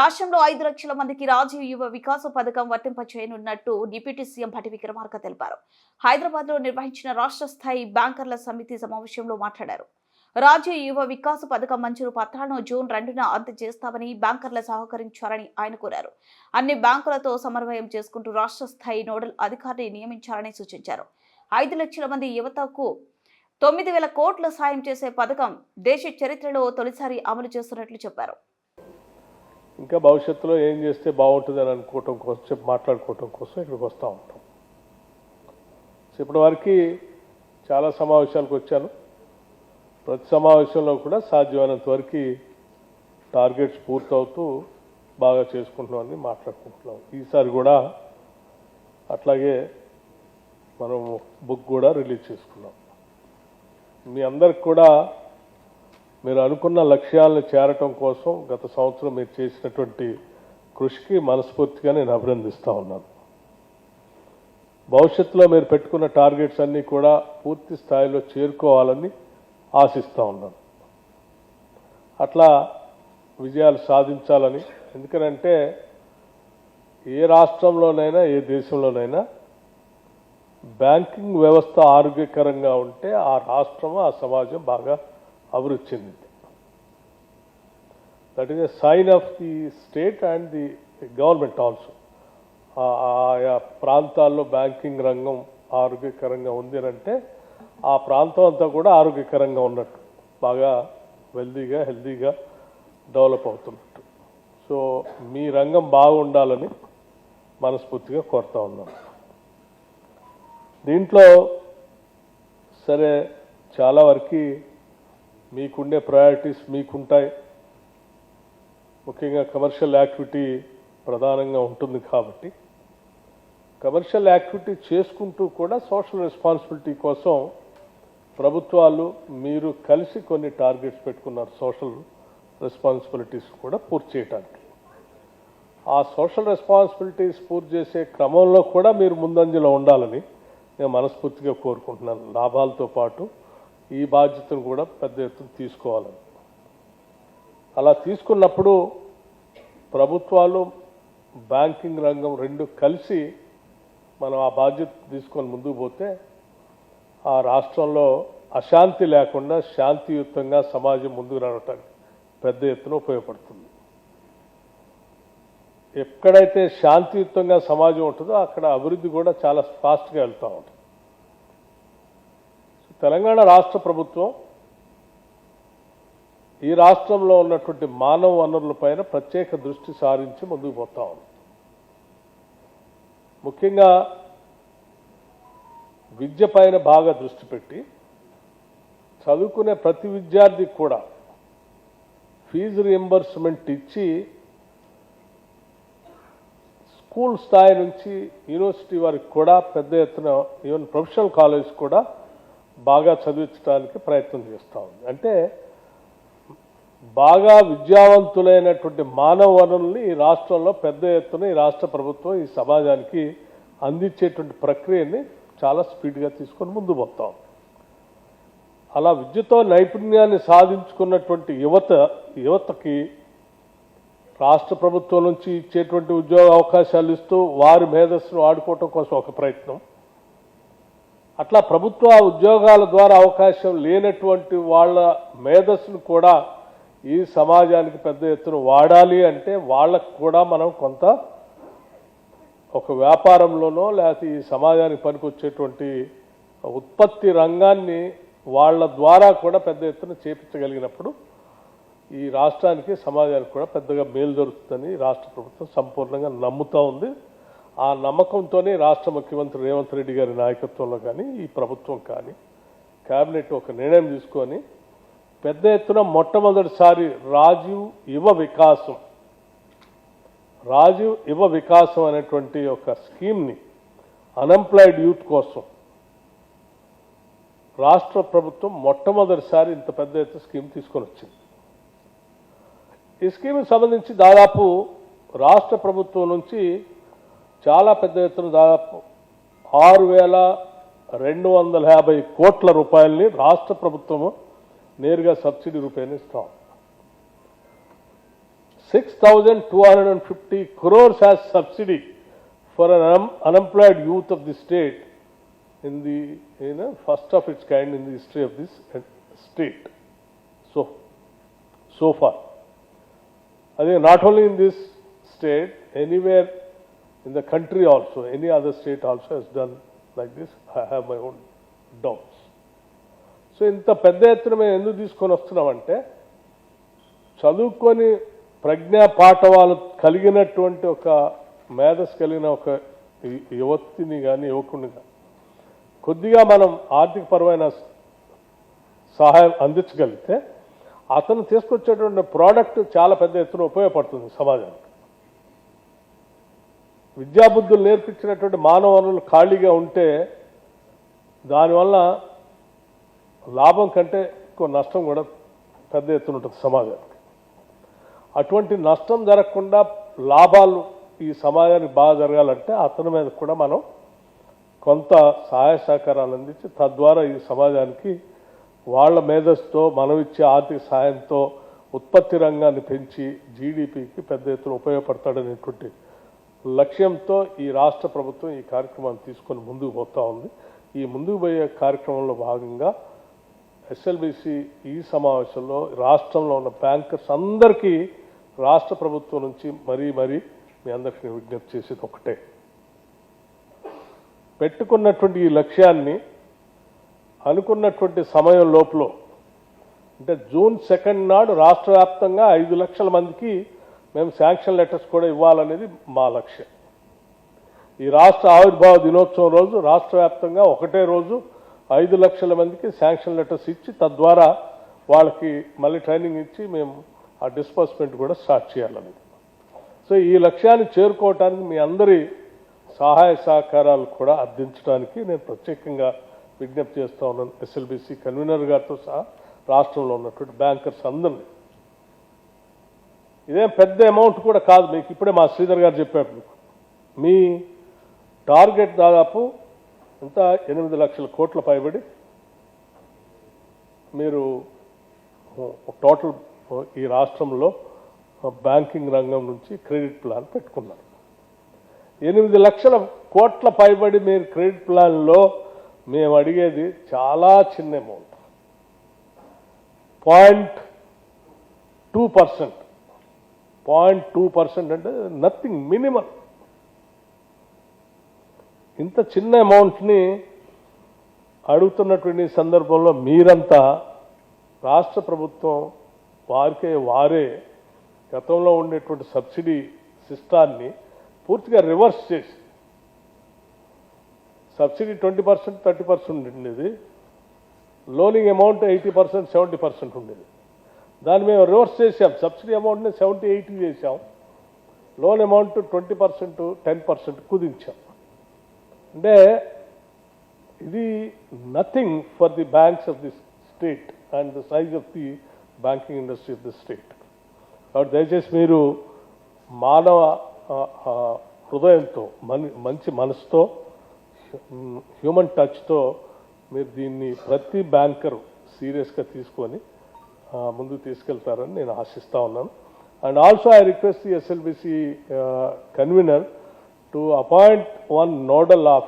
రాష్ట్రంలో 5 లక్షల మందికి రాజీవ్ యువ వికాస పథకం వర్తింపచేయనున్నట్టు డిప్యూటీ సీఎం భట్టి విక్రమార్క తెలిపారు. హైదరాబాద్ లో నిర్వహించిన రాష్ట్ర స్థాయి బ్యాంకర్ల సమితి సమావేశంలో మాట్లాడారు. రాజీవ్ యువ వికాస పథకం మంజూరు పత్రాలను జూన్ 2న అందజేస్తామని బ్యాంకర్లు సహకరించారని ఆయన కోరారు. అన్ని బ్యాంకులతో సమన్వయం చేసుకుంటూ రాష్ట్ర స్థాయి నోడల్ అధికారిని నియమించాలని సూచించారు. 5 లక్షల మంది యువతకు 9,000 కోట్ల సాయం చేసే పథకం దేశ చరిత్రలో తొలిసారి అమలు చేస్తున్నట్లు చెప్పారు. ఇంకా భవిష్యత్తులో ఏం చేస్తే బాగుంటుంది అని అనుకోవటం కోసం మాట్లాడుకోవటం కోసం ఇక్కడికి వస్తూ ఉంటాం. ఇప్పటి వరకు చాలా సమావేశాలకు వచ్చాను. ప్రతి సమావేశంలో కూడా సాధ్యమైనంత వరకు టార్గెట్స్ పూర్తవుతూ బాగా చేసుకుంటున్నామని మాట్లాడుకుంటున్నాం. ఈసారి కూడా అట్లాగే మనం బుక్ కూడా రిలీజ్ చేసుకున్నాం. మీ అందరికి కూడా మీరు అనుకున్న లక్ష్యాలను చేరటం కోసం గత సంవత్సరం మీరు చేసినటువంటి కృషికి మనస్ఫూర్తిగా నేను అభినందిస్తూ ఉన్నాను. భవిష్యత్తులో మీరు పెట్టుకున్న టార్గెట్స్ అన్నీ కూడా పూర్తి స్థాయిలో చేరుకోవాలని ఆశిస్తూ ఉన్నాను. అట్లా విజయాలు సాధించాలని. ఎందుకంటే ఏ రాష్ట్రంలోనైనా ఏ దేశంలోనైనా బ్యాంకింగ్ వ్యవస్థ ఆరోగ్యకరంగా ఉంటే ఆ రాష్ట్రం ఆ సమాజం బాగా అభివృద్ధి చెందింది. That is a sign of the state and the government also. ఆయా ప్రాంతాల్లో బ్యాంకింగ్ రంగం ఆరోగ్యకరంగా ఉంది అంటే ఆ ప్రాంతం అంతా కూడా ఆరోగ్యకరంగా ఉన్నట్టు, బాగా హెల్దీగా డెవలప్ అవుతున్నట్టు. సో మీ రంగం బాగుండాలని మనస్ఫూర్తిగా కోరుతా ఉన్నాను. దీంట్లో సరే చాలా వరకు మీకుండే ప్రయారిటీస్ మీకుంటాయి. ముఖ్యంగా కమర్షియల్ యాక్టివిటీ ప్రధానంగా ఉంటుంది కాబట్టి కమర్షియల్ యాక్టివిటీ చేసుకుంటూ కూడా సోషల్ రెస్పాన్సిబిలిటీ కోసం ప్రభుత్వాలు మీరు కలిసి కొన్ని టార్గెట్స్ పెట్టుకున్నారు. సోషల్ రెస్పాన్సిబిలిటీస్ కూడా పూర్తి చేయడానికి. ఆ సోషల్ రెస్పాన్సిబిలిటీస్ పూర్తి చేసే క్రమంలో కూడా మీరు ముందంజలో ఉండాలని నేను మనస్ఫూర్తిగా కోరుకుంటున్నాను. లాభాలతో పాటు ఈ బాధ్యతను కూడా పెద్ద ఎత్తున తీసుకోవాలని. అలా తీసుకున్నప్పుడు ప్రభుత్వాలు బ్యాంకింగ్ రంగం రెండు కలిసి మనం ఆ బాధ్యత తీసుకొని ముందుకు పోతే ఆ రాష్ట్రంలో అశాంతి లేకుండా శాంతియుతంగా సమాజం ముందుకు రావడానికి పెద్ద ఎత్తున ఉపయోగపడుతుంది. ఎక్కడైతే శాంతియుతంగా సమాజం ఉంటుందో అక్కడ అభివృద్ధి కూడా చాలా ఫాస్ట్గా వెళ్తూ ఉంటుంది. తెలంగాణ రాష్ట్ర ప్రభుత్వం ఈ రాష్ట్రంలో ఉన్నటువంటి మానవ వనరులపైన ప్రత్యేక దృష్టి సారించి ముందుకు పోతా ఉంది. ముఖ్యంగా విద్య పైన బాగా దృష్టి పెట్టి చదువుకునే ప్రతి విద్యార్థికి కూడా ఫీజు రియంబర్స్మెంట్ ఇచ్చి స్కూల్ స్థాయి నుంచి యూనివర్సిటీ వరకు కూడా పెద్ద ఎత్తున ఈవెన్ ప్రొఫెషనల్ కాలేజ్ కూడా బాగా చదివించడానికి ప్రయత్నం చేస్తూ ఉంది. అంటే బాగా విద్యావంతులైనటువంటి మానవ వనరుల్ని ఈ రాష్ట్రంలో పెద్ద ఎత్తున ఈ రాష్ట్ర ప్రభుత్వం ఈ సమాజానికి అందించేటువంటి ప్రక్రియని చాలా స్పీడ్గా తీసుకొని ముందు పోతాం. అలా విద్యతో నైపుణ్యాన్ని సాధించుకున్నటువంటి యువతకి రాష్ట్ర ప్రభుత్వం నుంచి ఇచ్చేటువంటి ఉద్యోగ అవకాశాలు ఇస్తూ వారి మేధస్సును ఆడుకోవటం కోసం ఒక ప్రయత్నం. అట్లా ప్రభుత్వ ఉద్యోగాల ద్వారా అవకాశం లేనటువంటి వాళ్ళ మేధస్సును కూడా ఈ సమాజానికి పెద్ద ఎత్తున వాడాలి అంటే వాళ్ళకు కూడా మనం కొంత ఒక వ్యాపారంలోనో లేకపోతే ఈ సమాజానికి పనికొచ్చేటువంటి ఉత్పత్తి రంగాన్ని వాళ్ళ ద్వారా కూడా పెద్ద ఎత్తున చేపించగలిగినప్పుడు ఈ రాష్ట్రానికి సమాజానికి కూడా పెద్దగా మేలు జరుగుతుందని రాష్ట్ర ప్రభుత్వం సంపూర్ణంగా నమ్ముతూ ఉంది. ఆ నమ్మకంతోనే రాష్ట్ర ముఖ్యమంత్రి రేవంత్ రెడ్డి గారి నాయకత్వంలో కానీ ఈ ప్రభుత్వం కానీ కేబినెట్ ఒక నిర్ణయం తీసుకొని పెద్ద ఎత్తున మొట్టమొదటిసారి రాజీవ్ యువ వికాసం అనేటువంటి ఒక స్కీమ్ని అన్ఎంప్లాయిడ్ యూత్ కోసం రాష్ట్ర ప్రభుత్వం మొట్టమొదటిసారి ఇంత పెద్ద ఎత్తున స్కీమ్ తీసుకొని వచ్చింది. ఈ స్కీమ్కి సంబంధించి దాదాపు రాష్ట్ర ప్రభుత్వం నుంచి చాలా పెద్ద ఎత్తున దాదాపు 6,250 కోట్ల రూపాయలని రాష్ట్ర ప్రభుత్వము నేరుగా సబ్సిడీ రూపాయలు ఇస్తాం. 6,250 crores as subsidy for an unemployed youth of the state in the first of its kind in the history of this state. So far. I think not only in this state, anywhere in the country also, any other state also has done like this. I have my own doubts. So ఇంత పెద్ద ఎత్తున మేము ఎందుకు తీసుకొని వస్తున్నామంటే చదువుకొని ప్రజ్ఞా పాఠవాలు కలిగినటువంటి ఒక మేధస్సు కలిగిన ఒక యువతిని కానీ యువకుడిని కానీ కొద్దిగా మనం ఆర్థికపరమైన సహాయం అందించగలిగితే అతను తీసుకొచ్చేటువంటి ప్రోడక్ట్ చాలా పెద్ద ఎత్తున ఉపయోగపడుతుంది సమాజానికి. విద్యాబుద్ధులు నేర్పించినటువంటి మానవ వనరులు ఖాళీగా ఉంటే దానివల్ల లాభం కంటే ఎక్కువ నష్టం కూడా పెద్ద ఎత్తున ఉంటుంది సమాజానికి. అటువంటి నష్టం జరగకుండా లాభాలు ఈ సమాజానికి బాగా జరగాలంటే అతని మీద కూడా మనం కొంత సహాయ సహకారాలు అందించి తద్వారా ఈ సమాజానికి వాళ్ళ మేధస్సుతో మనం ఇచ్చే ఆర్థిక సహాయంతో ఉత్పత్తి రంగాన్ని పెంచి జీడిపికి పెద్ద ఎత్తున ఉపయోగపడతాడనేటువంటి లక్ష్యంతో ఈ రాష్ట్ర ప్రభుత్వం ఈ కార్యక్రమాన్ని తీసుకొని ముందుకు పోతా ఉంది. ఈ ముందుకు పోయే కార్యక్రమంలో భాగంగా ఎస్ఎల్బిసి ఈ సమావేశంలో రాష్ట్రంలో ఉన్న బ్యాంకర్స్ అందరికీ రాష్ట్ర ప్రభుత్వం నుంచి మరీ మీ అందరికీ విజ్ఞప్తి చేసేది ఒకటే, పెట్టుకున్నటువంటి ఈ లక్ష్యాన్ని అనుకున్నటువంటి సమయం లోపల అంటే June 2 నాడు రాష్ట్ర వ్యాప్తంగా 5 లక్షల మందికి మేము శాంక్షన్ లెటర్స్ కూడా ఇవ్వాలనేది మా లక్ష్యం. ఈ రాష్ట్ర ఆవిర్భావ దినోత్సవం రోజు రాష్ట్ర వ్యాప్తంగా ఒకటే రోజు 5 లక్షల మందికి శాంక్షన్ లెటర్స్ ఇచ్చి తద్వారా వాళ్ళకి మళ్ళీ ట్రైనింగ్ ఇచ్చి మేము ఆ డిస్బర్స్మెంట్ కూడా స్టార్ట్ చేయాలనేది. సో ఈ లక్ష్యాన్ని చేరుకోవటానికి మీ అందరి సహాయ సహకారాలు కూడా అందించడానికి నేను ప్రత్యేకంగా విజ్ఞప్తి చేస్తూ ఉన్నాను. ఎస్ఎల్బిసి కన్వీనర్ గారితో సహా రాష్ట్రంలో ఉన్నటువంటి బ్యాంకర్స్ అందరినీ. ఇదేం పెద్ద అమౌంట్ కూడా కాదు, మీకు ఇప్పుడే మా శ్రీధర్ గారు చెప్పారు. మీ టార్గెట్ దాదాపు ఎంత 8 లక్షల కోట్ల పైబడి మీరు టోటల్ ఈ రాష్ట్రంలో బ్యాంకింగ్ రంగం నుంచి క్రెడిట్ ప్లాన్ పెట్టుకున్నారు. 8 లక్షల కోట్ల పైబడి మీరు క్రెడిట్ ప్లాన్లో మేము అడిగేది చాలా చిన్న అమౌంట్, 0.2%. 0.2% అంటే నథింగ్, మినిమం. ఇంత చిన్న అమౌంట్ని అడుగుతున్నటువంటి సందర్భంలో మీరంతా రాష్ట్ర ప్రభుత్వం వారే గతంలో ఉండేటువంటి సబ్సిడీ సిస్టాన్ని పూర్తిగా రివర్స్ చేసి సబ్సిడీ 20%, 30% ఉండేది, లోనింగ్ అమౌంట్ 80%, 70% ఉండేది. దాన్ని మేము రివర్స్ చేసాం. సబ్సిడీ అమౌంట్ని 70-80 చేసాం, లోన్ అమౌంట్ 20%, 10% కుదించాం. అంటే ఇది nothing for the banks of the state and the size of the banking industry of the state. కాబట్టి దయచేసి మీరు మానవ హృదయంతో మంచి మనసుతో హ్యూమన్ టచ్తో మీరు దీన్ని ప్రతి బ్యాంకరు సీరియస్గా తీసుకొని ముందుకు తీసుకెళ్తారని నేను ఆశిస్తూ ఉన్నాను. And also I request the SLBC convener to appoint one nodal officer